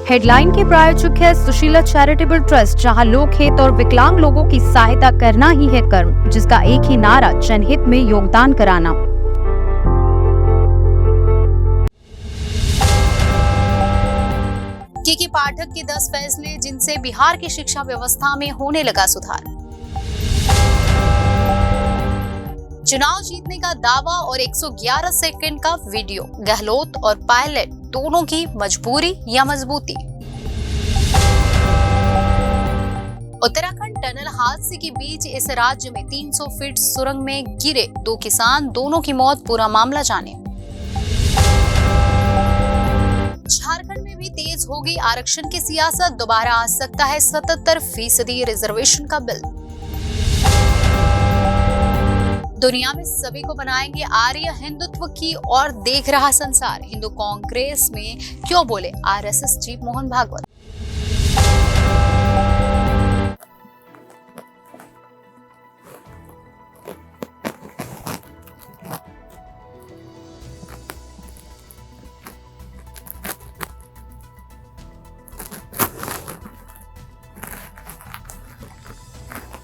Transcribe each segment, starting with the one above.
Headline के प्रायोजक है सुशीला चैरिटेबल ट्रस्ट, जहां लोकहित और विकलांग लोगों की सहायता करना ही है कर्म, जिसका एक ही नारा जनहित में योगदान कराना। के पाठक के 10 फैसले जिनसे बिहार की शिक्षा व्यवस्था में होने लगा सुधार। चुनाव जीतने का दावा और 111 सेकंड का वीडियो, गहलोत और पायलट दोनों की मजबूरी या मजबूती। उत्तराखंड टनल हादसे के बीच इस राज्य में 300 फीट सुरंग में गिरे 2 किसान, दोनों की मौत, पूरा मामला जाने। झारखंड में भी तेज हो गई आरक्षण की सियासत, दोबारा आ सकता है 77% रिजर्वेशन का बिल। दुनिया में सभी को बनाएंगे आर्य, हिंदुत्व की ओर देख रहा संसार, हिंदू कांग्रेस में क्यों बोले आरएसएस चीफ मोहन भागवत।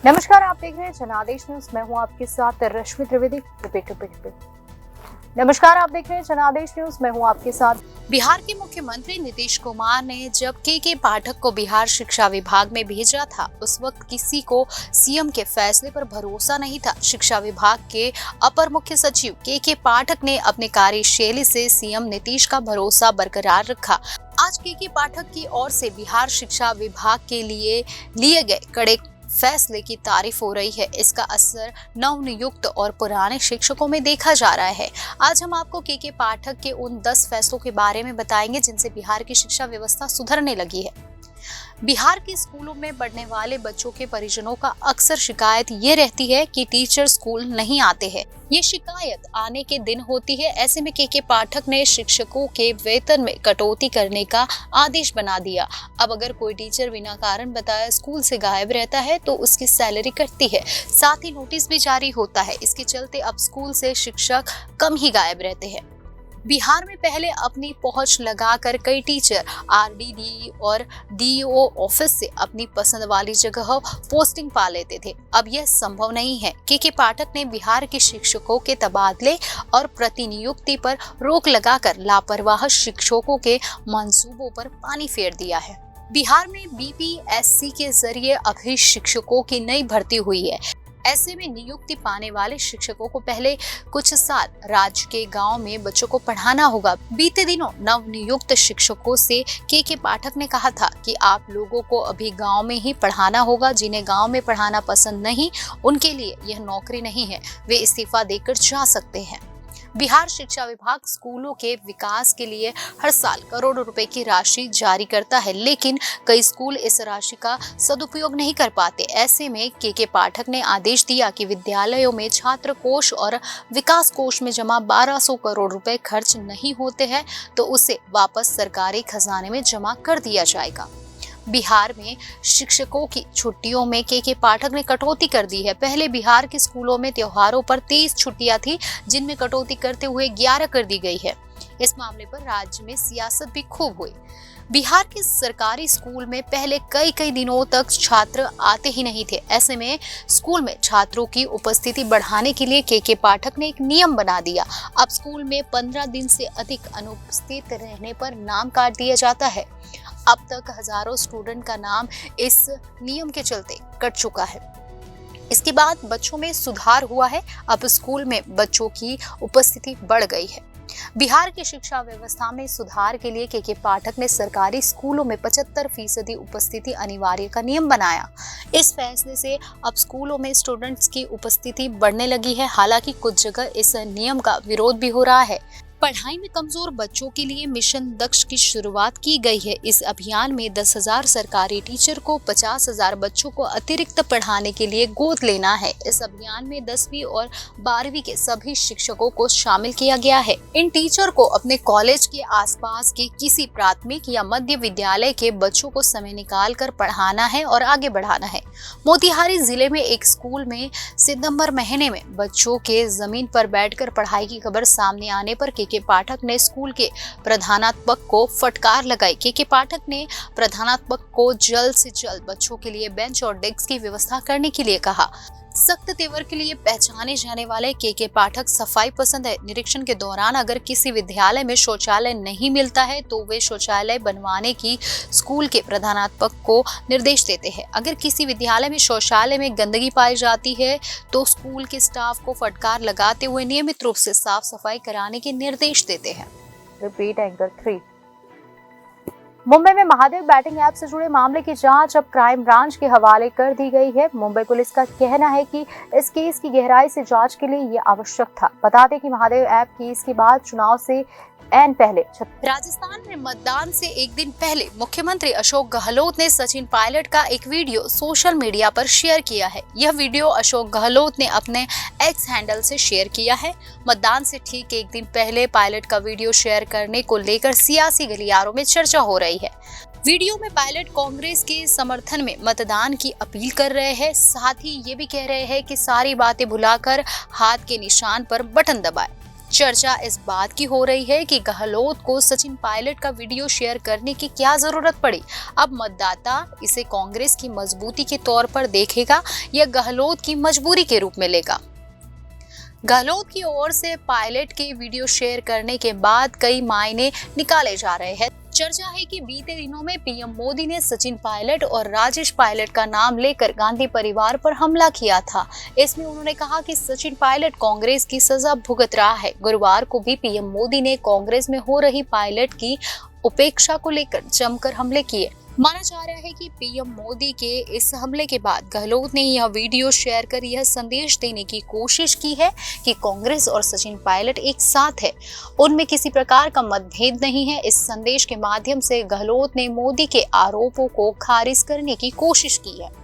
नमस्कार, आप देख रहे हैं जनादेश न्यूज। मैं हूं आपके साथ रश्मि त्रिवेदी। नमस्कार, आप देख रहे हैं जनादेश न्यूज। मैं हूं आपके साथ। बिहार के मुख्यमंत्री नीतीश कुमार ने जब के पाठक को बिहार शिक्षा विभाग में भेजा था, उस वक्त किसी को सीएम के फैसले पर भरोसा नहीं था। शिक्षा विभाग के अपर मुख्य सचिव के पाठक ने अपनी कार्यशैली से सीएम नीतीश का भरोसा बरकरार रखा। आज के पाठक की ओर से बिहार शिक्षा विभाग के लिए गए कड़े फैसले की तारीफ हो रही है। इसका असर नवनियुक्त और पुराने शिक्षकों में देखा जा रहा है। आज हम आपको के पाठक के उन 10 फैसलों के बारे में बताएंगे जिनसे बिहार की शिक्षा व्यवस्था सुधरने लगी है। बिहार के स्कूलों में पढ़ने वाले बच्चों के परिजनों का अक्सर शिकायत ये रहती है कि टीचर स्कूल नहीं आते हैं। ये शिकायत आने के दिन होती है। ऐसे में के पाठक ने शिक्षकों के वेतन में कटौती करने का आदेश बना दिया। अब अगर कोई टीचर बिना कारण बताए स्कूल से गायब रहता है तो उसकी सैलरी कटती है, साथ ही नोटिस भी जारी होता है। इसके चलते अब स्कूल से शिक्षक कम ही गायब रहते हैं। बिहार में पहले अपनी पहुंच लगाकर कई टीचर आरडीडी और डीईओ ऑफिस से अपनी पसंद वाली जगह पोस्टिंग पा लेते थे। अब यह संभव नहीं है। के पाठक ने बिहार के शिक्षकों के तबादले और प्रतिनियुक्ति पर रोक लगाकर लापरवाह शिक्षकों के मंसूबों पर पानी फेर दिया है। बिहार में बीपीएससी के जरिए अभी शिक्षकों की नई भर्ती हुई है। ऐसे में नियुक्ति पाने वाले शिक्षकों को पहले कुछ साल राज्य के गांव में बच्चों को पढ़ाना होगा। बीते दिनों नवनियुक्त शिक्षकों से के पाठक ने कहा था कि आप लोगों को अभी गांव में ही पढ़ाना होगा। जिन्हें गांव में पढ़ाना पसंद नहीं, उनके लिए यह नौकरी नहीं है, वे इस्तीफा देकर जा सकते हैं। बिहार शिक्षा विभाग स्कूलों के विकास के लिए हर साल करोड़ों रुपए की राशि जारी करता है, लेकिन कई स्कूल इस राशि का सदुपयोग नहीं कर पाते। ऐसे में के पाठक ने आदेश दिया कि विद्यालयों में छात्र कोष और विकास कोष में जमा 1200 करोड़ रुपए खर्च नहीं होते हैं तो उसे वापस सरकारी खजाने में जमा कर दिया जाएगा। बिहार में शिक्षकों की छुट्टियों में के पाठक ने कटौती कर दी है। पहले बिहार के स्कूलों में त्योहारों पर 23 छुट्टियां थी, जिनमें कटौती करते हुए 11 कर दी गई है। इस मामले पर राज्य में सियासत भी खूब हुई। बिहार के सरकारी स्कूल में पहले कई दिनों तक छात्र आते ही नहीं थे। ऐसे में स्कूल में छात्रों की उपस्थिति बढ़ाने के लिए के पाठक ने एक नियम बना दिया। अब स्कूल में 15 दिन से अधिक अनुपस्थित रहने पर नाम काट दिया जाता है। अब तक हजारों स्टूडेंट का नाम इस नियम के चलते कट चुका है। इसके बाद बच्चों में सुधार हुआ है। अब स्कूल में बच्चों की उपस्थिति बढ़ गई है। बिहार की शिक्षा व्यवस्था में सुधार के लिए के पाठक ने सरकारी स्कूलों में 75% उपस्थिति अनिवार्य का नियम बनाया। इस फैसले से अब स्कूलों में स्टूडेंट्स की उपस्थिति बढ़ने लगी है। हालांकि कुछ जगह इस नियम का विरोध भी हो रहा है। पढ़ाई में कमजोर बच्चों के लिए मिशन दक्ष की शुरुआत की गई है। इस अभियान में 10,000 सरकारी टीचर को 50,000 बच्चों को अतिरिक्त पढ़ाने के लिए गोद लेना है। इस अभियान में 10वीं और 12वीं के सभी शिक्षकों को शामिल किया गया है। इन टीचर को अपने कॉलेज के आसपास के किसी प्राथमिक या मध्य विद्यालय के बच्चों को समय निकाल कर पढ़ाना है और आगे बढ़ाना है। मोतिहारी जिले में एक स्कूल में सितंबर महीने में बच्चों के जमीन पर बैठकर पढ़ाई की खबर सामने आने पर के पाठक ने स्कूल के प्रधानाध्यापक को फटकार लगाई। के पाठक ने प्रधानाध्यापक को जल्द से जल्द बच्चों के लिए बेंच और डेस्क की व्यवस्था करने के लिए कहा। सख्त तेवर के लिए पहचाने जाने वाले के पाठक सफाई पसंद है। निरीक्षण के दौरान अगर किसी विद्यालय में शौचालय नहीं मिलता है तो वे शौचालय बनवाने की स्कूल के प्रधानाध्यापक को निर्देश देते हैं। अगर किसी विद्यालय में शौचालय में गंदगी पाई जाती है तो स्कूल के स्टाफ को फटकार लगाते हुए नियमित रूप से साफ सफाई कराने के निर्देश देते हैं। Repeat anchor 3। मुंबई में महादेव बैटिंग ऐप से जुड़े मामले की जांच अब क्राइम ब्रांच के हवाले कर दी गई है। मुंबई पुलिस का कहना है कि इस केस की गहराई से जांच के लिए ये आवश्यक था। बता दें कि महादेव ऐप केस के बाद चुनाव से पहले राजस्थान में मतदान से एक दिन पहले मुख्यमंत्री अशोक गहलोत ने सचिन पायलट का एक वीडियो सोशल मीडिया पर शेयर किया है। यह वीडियो अशोक गहलोत ने अपने एक्स हैंडल से शेयर किया है। मतदान से ठीक एक दिन पहले पायलट का वीडियो शेयर करने को लेकर सियासी गलियारों में चर्चा हो रही है। वीडियो में पायलट कांग्रेस के समर्थन में मतदान की अपील कर रहे हैं, साथ ही ये भी कह रहे हैं कि सारी बातें भुलाकर हाथ के निशान पर बटन दबाएं। चर्चा इस बात की हो रही है कि गहलोत को सचिन पायलट का वीडियो शेयर करने की क्या जरूरत पड़ी। अब मतदाता इसे कांग्रेस की मजबूती के तौर पर देखेगा या गहलोत की मजबूरी के रूप में लेगा। गहलोत की ओर से पायलट के वीडियो शेयर करने के बाद कई मायने निकाले जा रहे हैं। चर्चा है कि बीते दिनों में पीएम मोदी ने सचिन पायलट और राजेश पायलट का नाम लेकर गांधी परिवार पर हमला किया था। इसमें उन्होंने कहा कि सचिन पायलट कांग्रेस की सजा भुगत रहा है। गुरुवार को भी पीएम मोदी ने कांग्रेस में हो रही पायलट की उपेक्षा को लेकर जमकर हमले किए। माना जा रहा है कि पीएम मोदी के इस हमले के बाद गहलोत ने यह वीडियो शेयर कर यह संदेश देने की कोशिश की है कि कांग्रेस और सचिन पायलट एक साथ है, उनमें किसी प्रकार का मतभेद नहीं है। इस संदेश के माध्यम से गहलोत ने मोदी के आरोपों को खारिज करने की कोशिश की है।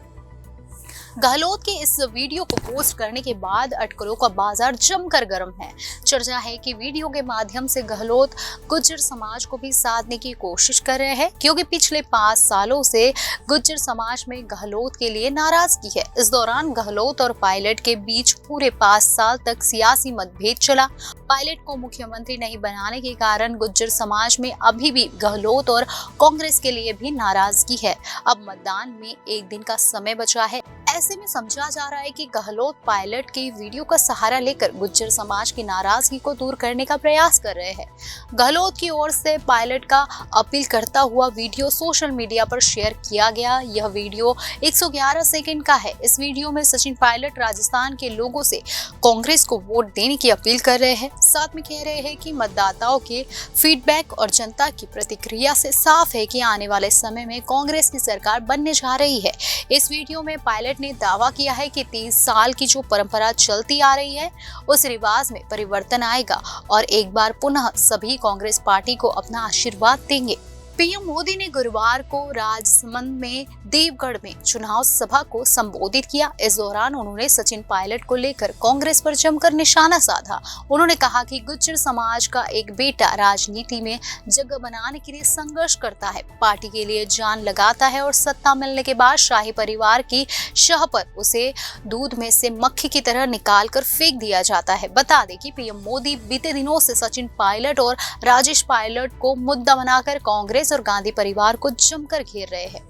गहलोत के इस वीडियो को पोस्ट करने के बाद अटकलों का बाजार जमकर गर्म है। चर्चा है कि वीडियो के माध्यम से गहलोत गुज्जर समाज को भी साधने की कोशिश कर रहे हैं, क्योंकि पिछले 5 सालों से गुज्जर समाज में गहलोत के लिए नाराजगी है। इस दौरान गहलोत और पायलट के बीच पूरे 5 साल तक सियासी मतभेद चला। पायलट को मुख्यमंत्री नहीं बनाने के कारण गुज्जर समाज में अभी भी गहलोत और कांग्रेस के लिए भी नाराजगी है। अब मतदान में एक दिन का समय बचा है। ऐसे में समझा जा रहा है कि गहलोत पायलट के वीडियो का सहारा लेकर गुज्जर समाज की नाराजगी को दूर करने का प्रयास कर रहे हैं। गहलोत की ओर से पायलट का अपील करता हुआ वीडियो सोशल मीडिया पर शेयर किया गया। यह वीडियो 111 सेकंड का है। इस वीडियो में सचिन पायलट राजस्थान के लोगों से कांग्रेस को वोट देने की अपील कर रहे हैं। साथ में कह रहे हैं कि मतदाताओं के फीडबैक और जनता की प्रतिक्रिया से साफ है कि आने वाले समय में कांग्रेस की सरकार बनने जा रही है। इस वीडियो में पायलट ने दावा किया है कि 30 साल की जो परंपरा चलती आ रही है उस रिवाज में परिवर्तन आएगा और एक बार पुनः सभी कांग्रेस पार्टी को अपना आशीर्वाद देंगे। पीएम मोदी ने गुरुवार को राजसमंद में देवगढ़ में चुनाव सभा को संबोधित किया। इस दौरान उन्होंने सचिन पायलट को लेकर कांग्रेस पर जमकर निशाना साधा। उन्होंने कहा कि गुज्जर समाज का एक बेटा राजनीति में जगह बनाने के लिए संघर्ष करता है, पार्टी के लिए जान लगाता है और सत्ता मिलने के बाद शाही परिवार की शह पर उसे दूध में से मक्खी की तरह निकाल कर फेंक दिया जाता है। बता दें कि पीएम मोदी बीते दिनों से सचिन पायलट और राजेश पायलट को मुद्दा बनाकर कांग्रेस और गांधी परिवार को जमकर घेर रहे हैं।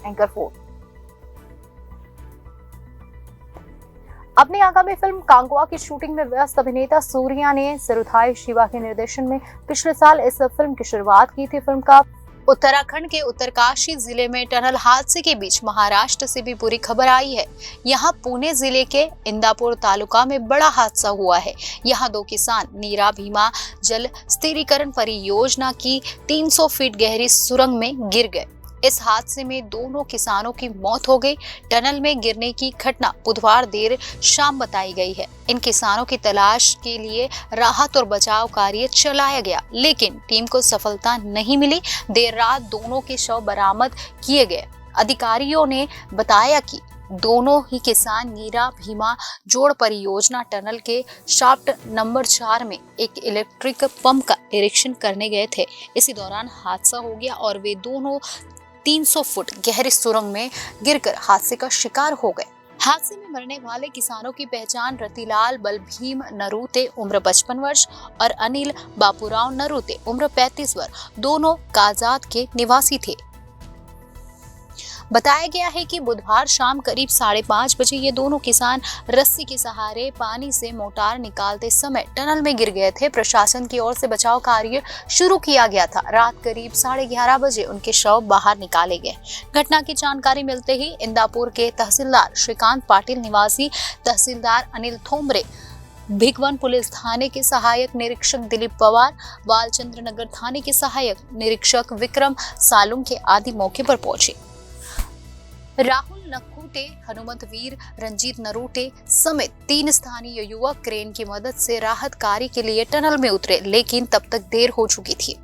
एंकर 4। अपनी आगामी फिल्म कांगवा की शूटिंग में व्यस्त अभिनेता सूर्या ने सिरुथाई शिवा के निर्देशन में पिछले साल इस फिल्म की शुरुआत की थी। फिल्म का उत्तराखंड के उत्तरकाशी जिले में टनल हादसे के बीच महाराष्ट्र से भी बुरी खबर आई है। यहाँ पुणे जिले के इंदापुर तालुका में बड़ा हादसा हुआ है। यहाँ 2 किसान नीरा भीमा जल स्थिरीकरण परियोजना की 300 फीट गहरी सुरंग में गिर गए। इस हादसे में दोनों किसानों की मौत हो गई। टनल में गिरने की घटना बुधवार देर शाम बताई गई है। इन किसानों की तलाश के लिए राहत और बचाव कार्य चलाया गया, लेकिन टीम को सफलता नहीं मिली। देर रात दोनों के शव बरामद किए गए। अधिकारियों ने बताया कि दोनों ही किसान नीरा भीमा जोड़ परियोजना टनल के शाफ्ट नंबर 4 में एक इलेक्ट्रिक पंप का निरीक्षण करने गए थे। इसी दौरान हादसा हो गया और वे दोनों 300 फुट गहरी सुरंग में गिरकर हादसे का शिकार हो गए। हादसे में मरने वाले किसानों की पहचान रतिलाल बलभीम नरूते उम्र 55 वर्ष और अनिल बापूराव नरूते उम्र 35 वर्ष दोनों काजात के निवासी थे। बताया गया है कि बुधवार शाम करीब 5:30 बजे ये दोनों किसान रस्सी के सहारे पानी से मोटार निकालते समय टनल में गिर गए थे। प्रशासन की ओर से बचाव कार्य शुरू किया गया था। रात करीब 11:30 बजे उनके शव बाहर निकाले गए। घटना की जानकारी मिलते ही इंदापुर के तहसीलदार श्रीकांत पाटिल निवासी तहसीलदार अनिल थोमरे, भिगवन पुलिस थाने के सहायक निरीक्षक दिलीप पवार, बालचंद्र नगर थाने के सहायक निरीक्षक विक्रम सालुंके आदि मौके पर पहुंचे। राहुल नक्खूटे, हनुमंत वीर, रंजीत नरूटे समेत 3 स्थानीय युवक क्रेन की मदद से राहत कार्य के लिए टनल में उतरे, लेकिन तब तक देर हो चुकी थी।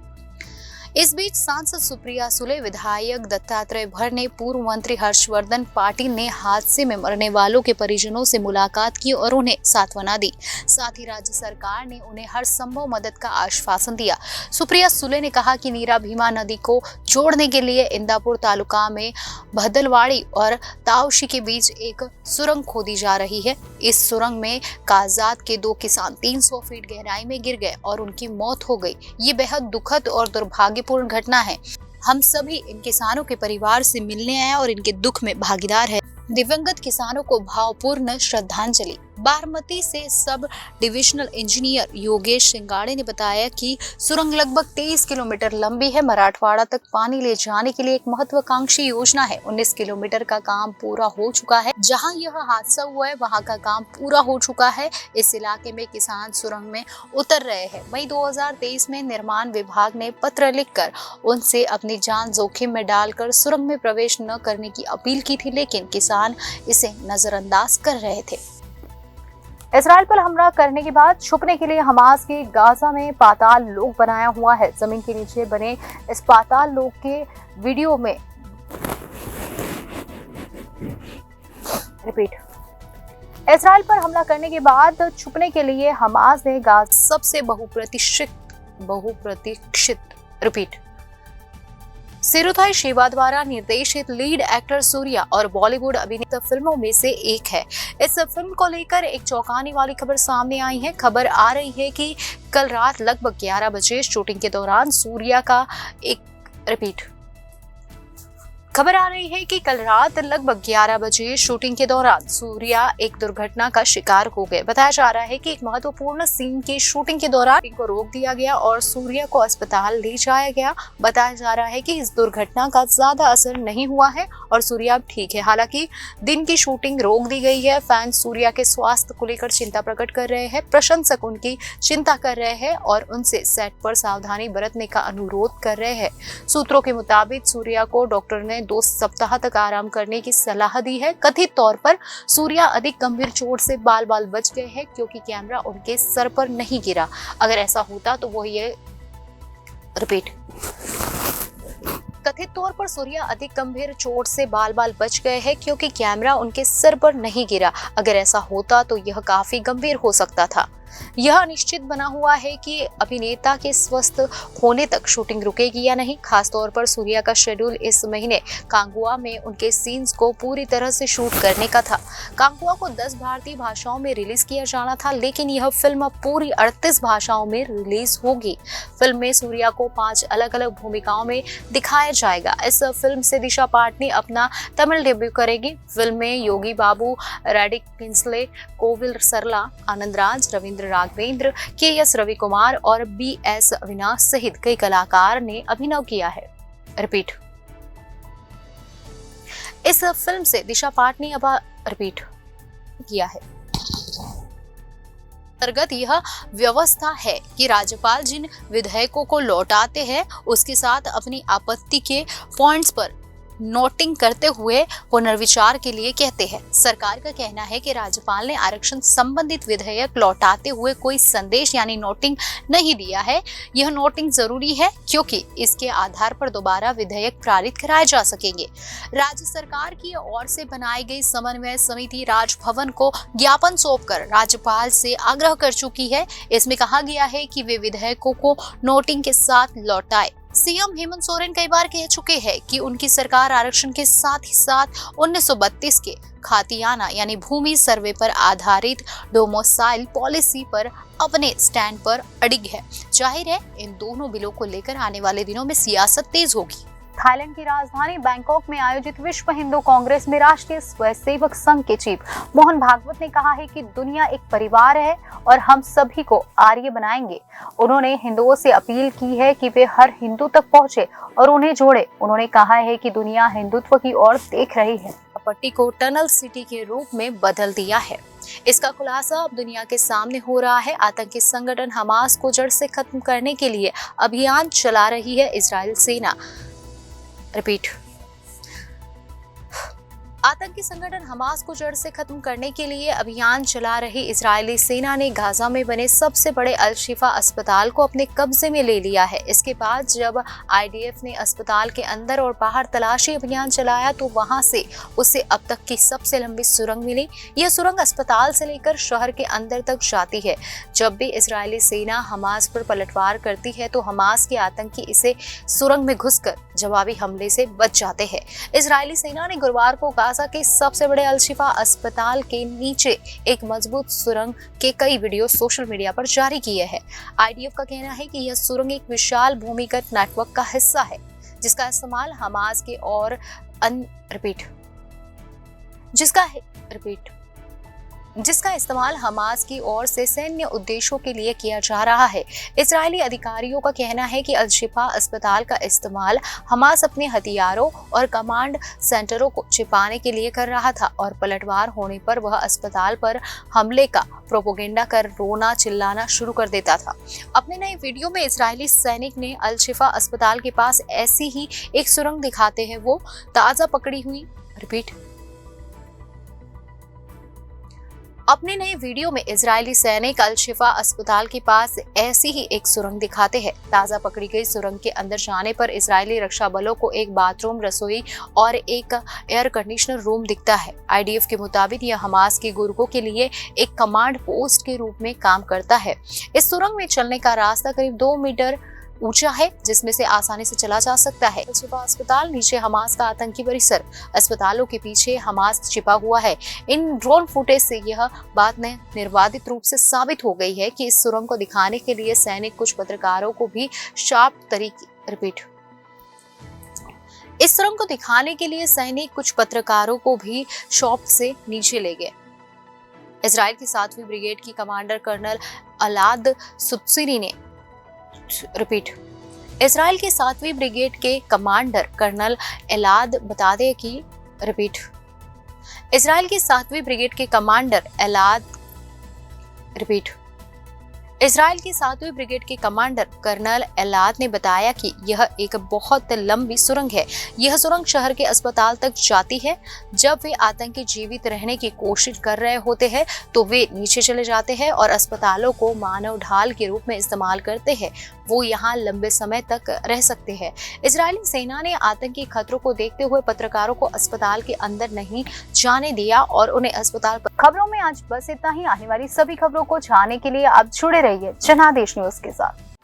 इस बीच सांसद सुप्रिया सुले, विधायक दत्तात्रेय भरने, पूर्व मंत्री हर्षवर्धन पाटिल ने हादसे में मरने वालों के परिजनों से मुलाकात की और उन्हें सांत्वना दी। साथ ही राज्य सरकार ने उन्हें हर संभव मदद का आश्वासन दिया। सुप्रिया सुले ने कहा कि नीरा भीमा नदी को जोड़ने के लिए इंदापुर तालुका में भदलवाड़ी और तावशी के बीच एक सुरंग खोदी जा रही है। इस सुरंग में काजात के 2 किसान 300 फीट गहराई में गिर गए और उनकी मौत हो गई। ये बेहद दुखद और दुर्भाग्यपूर्ण घटना है। हम सभी इन किसानों के परिवार से मिलने आए और इनके दुख में भागीदार है। दिवंगत किसानों को भावपूर्ण श्रद्धांजलि। बारामती से सब डिविजनल इंजीनियर योगेश सिंगाड़े ने बताया कि सुरंग लगभग 23 किलोमीटर लंबी है। मराठवाड़ा तक पानी ले जाने के लिए एक महत्वाकांक्षी योजना है। 19 किलोमीटर का काम पूरा हो चुका है। जहां यह हादसा हुआ है वहां का काम पूरा हो चुका है। इस इलाके में किसान सुरंग में उतर रहे हैं। मई 2023 में निर्माण विभाग ने पत्र लिखकर उनसे अपनी जान जोखिम में डालकर सुरंग में प्रवेश न करने की अपील की थी, लेकिन किसान इसे नजरअंदाज कर रहे थे। इसराइल पर हमला करने के बाद छुपने के लिए हमास के गाजा में पाताल लोक बनाया हुआ है। जमीन के नीचे बने इस पाताल लोक के वीडियो में इसराइल पर हमला करने के बाद छुपने के लिए हमास ने गाजा सबसे बहुप्रतीक्षित सिरुथाई शिवा द्वारा निर्देशित लीड एक्टर सूर्या और बॉलीवुड अभिनेता फिल्मों में से एक है। इस फिल्म को लेकर एक चौंकाने वाली खबर सामने आई है। खबर आ रही है कि कल रात लगभग 11 बजे शूटिंग के दौरान सूर्या एक दुर्घटना का शिकार हो गए। बताया जा रहा है कि एक महत्वपूर्ण सीन की शूटिंग के दौरान को रोक दिया गया और सूर्या को अस्पताल ले जाया गया। बताया जा रहा है कि इस दुर्घटना का ज्यादा असर नहीं हुआ है और सूर्या अब ठीक है। हालांकि दिन की शूटिंग रोक दी गई है। फैंस सूर्या के स्वास्थ्य को लेकर चिंता प्रकट कर रहे हैं। प्रशंसक उनकी चिंता कर रहे हैं और उनसे सेट पर सावधानी बरतने का अनुरोध कर रहे हैं। सूत्रों के मुताबिक सूर्या को डॉक्टर ने 2 सप्ताह तक आराम करने की सलाह दी है। कथित तौर पर सूर्या अधिक गंभीर चोट से बाल बच गए हैं क्योंकि कैमरा उनके सर पर नहीं गिरा। अगर ऐसा होता तो वो कथित तौर पर सूर्या अधिक गंभीर चोट से बाल बच गए हैं क्योंकि कैमरा उनके सर पर नहीं गिरा। अगर ऐसा होता तो यह काफी गंभीर हो सकता था। यह निश्चित बना हुआ है कि अभिनेता के स्वस्थ होने तक शूटिंग रुकेगी या नहीं। खासतौर पर सूर्या का शेड्यूल इस महीने कांगुआ में उनके सीन्स को पूरी तरह से शूट करने का था। कांगुआ को 10 भारतीय भाषाओं में रिलीज किया जाना था, लेकिन यह फिल्म पूरी 38 भाषाओं में रिलीज होगी। फिल्म में सूर्या को 5 अलग-अलग भूमिकाओं में दिखाया जाएगा। इस फिल्म से दिशा पाटनी अपना तमिल डेब्यू करेगी। फिल्म में योगी बाबू, रैडिक किंसले, कोविल सरला, आनंद राज, रविंद्र राघवेंद्र, के.एस. रवि कुमार और बी.एस. अविनाश सहित कई कलाकार ने अभिनय किया है। इस फिल्म से दिशा पाटनी किया है। अंतर्गत यह व्यवस्था है कि राज्यपाल जिन विधेयकों को लौटाते हैं उसके साथ अपनी आपत्ति के पॉइंट्स पर नोटिंग करते हुए पुनर्विचार के लिए कहते हैं। सरकार का कहना है कि राज्यपाल ने आरक्षण संबंधित विधेयक लौटाते हुए कोई संदेश यानी नोटिंग नहीं दिया है। यह नोटिंग जरूरी है क्योंकि इसके आधार पर दोबारा विधेयक पारित कराए जा सकेंगे। राज्य सरकार की ओर से बनाई गई समन्वय समिति राजभवन को ज्ञापन सौंपकर राज्यपाल से आग्रह कर चुकी है। इसमें कहा गया है कि वे विधेयकों को नोटिंग के साथ लौटाए। सीएम हेमंत सोरेन कई बार कह चुके हैं कि उनकी सरकार आरक्षण के साथ ही साथ 1932 के खातियाना यानी भूमि सर्वे पर आधारित डोमोसाइल पॉलिसी पर अपने स्टैंड पर अडिग है। जाहिर है इन दोनों बिलों को लेकर आने वाले दिनों में सियासत तेज होगी। थाईलैंड की राजधानी बैंकॉक में आयोजित विश्व हिंदू कांग्रेस में राष्ट्रीय स्वयंसेवक संघ के चीफ मोहन भागवत ने कहा है कि दुनिया एक परिवार है और हम सभी को आर्य बनाएंगे। उन्होंने हिंदुओं से अपील की है कि वे हर हिंदू तक पहुंचे और उन्हें जोड़े। उन्होंने कहा है कि दुनिया हिंदुत्व की ओर देख रही है। पट्टी को टनल सिटी के रूप में बदल दिया है। इसका खुलासा अब दुनिया के सामने हो रहा है। आतंकी संगठन हमास को जड़ से खत्म करने के लिए अभियान चला रही है इजरायल सेना। रिपीट, आतंकी संगठन हमास को जड़ से खत्म करने के लिए अभियान चला रही इजरायली सेना ने गाजा में बने सबसे बड़े अल शिफा अस्पताल को अपने कब्जे में ले लिया है। इसके बाद जब आईडीएफ ने अस्पताल के अंदर और बाहर तलाशी अभियान चलाया तो वहां से उसे अब तक की सबसे लंबी सुरंग मिली। यह सुरंग अस्पताल से लेकर शहर के अंदर तक जाती है। जब भी इजरायली सेना हमास पर पलटवार करती है तो हमास के आतंकी इसे सुरंग में घुसकर जवाबी हमले से बच जाते हैं। इजरायली सेना ने गुरुवार को गाजा के सबसे बड़े अल शिफा अस्पताल के नीचे एक मजबूत सुरंग के कई वीडियो सोशल मीडिया पर जारी किए हैं। आईडीएफ का कहना है कि यह सुरंग एक विशाल भूमिगत नेटवर्क का हिस्सा है जिसका इस्तेमाल हमास के और जिसका इस्तेमाल हमास की ओर से सैन्य उद्देश्यों के लिए किया जा रहा है। इजरायली अधिकारियों का कहना है कि अल शिफा अस्पताल का इस्तेमाल हमास अपने हथियारों और कमांड सेंटरों को छिपाने के लिए कर रहा था और पलटवार होने पर वह अस्पताल पर हमले का प्रोपोगेंडा कर रोना चिल्लाना शुरू कर देता था। अपने नए वीडियो में इजरायली सैनिक ने अल शिफा अस्पताल के पास ऐसी ही एक सुरंग दिखाते हैं। वो ताजा पकड़ी हुई अपने नए वीडियो में इजरायली सैनिक अल शिफा अस्पताल के पास ऐसी ही एक सुरंग दिखाते हैं। ताजा पकड़ी गई सुरंग के अंदर जाने पर इजरायली रक्षा बलों को एक बाथरूम, रसोई और एक एयर कंडीशनर रूम दिखता है। आईडीएफ के मुताबिक यह हमास के गुर्गों के लिए एक कमांड पोस्ट के रूप में काम करता है। इस सुरंग में चलने का रास्ता करीब 2 मीटर ऊंचा है जिसमें से आसानी से चला जा सकता है। छिपा अस्पताल, नीचे हमास का आतंकी परिसर, अस्पतालों के पीछे हमास छिपा हुआ है। इन ड्रोन फुटेज से यह बात निर्वाधित रूप से साबित हो गई है कि इस सुरंग को दिखाने के लिए सैनिक कुछ पत्रकारों को भी शॉप से नीचे ले गए। इजराइल की 7वीं ब्रिगेड की कमांडर कर्नल अलाद सुत्सिरी ने इजराइल की 7वीं ब्रिगेड के कमांडर कर्नल एलाद बताते कि इजराइल की 7वीं ब्रिगेड के कमांडर इजराइल की 7वीं ब्रिगेड के कमांडर कर्नल एलाद ने बताया कि यह एक बहुत लंबी सुरंग है। यह सुरंग शहर के अस्पताल तक जाती है। जब वे आतंकी जीवित रहने की कोशिश कर रहे होते हैं तो वे नीचे चले जाते हैं और अस्पतालों को मानव ढाल के रूप में इस्तेमाल करते हैं। वो यहाँ लंबे समय तक रह सकते हैं। इजरायली सेना ने आतंकी खतरों को देखते हुए पत्रकारों को अस्पताल के अंदर नहीं जाने दिया और उन्हें अस्पताल पर। खबरों में आज बस इतना ही। आने वाली सभी खबरों को जानने के लिए आप जुड़े रहिए जनादेश न्यूज के साथ।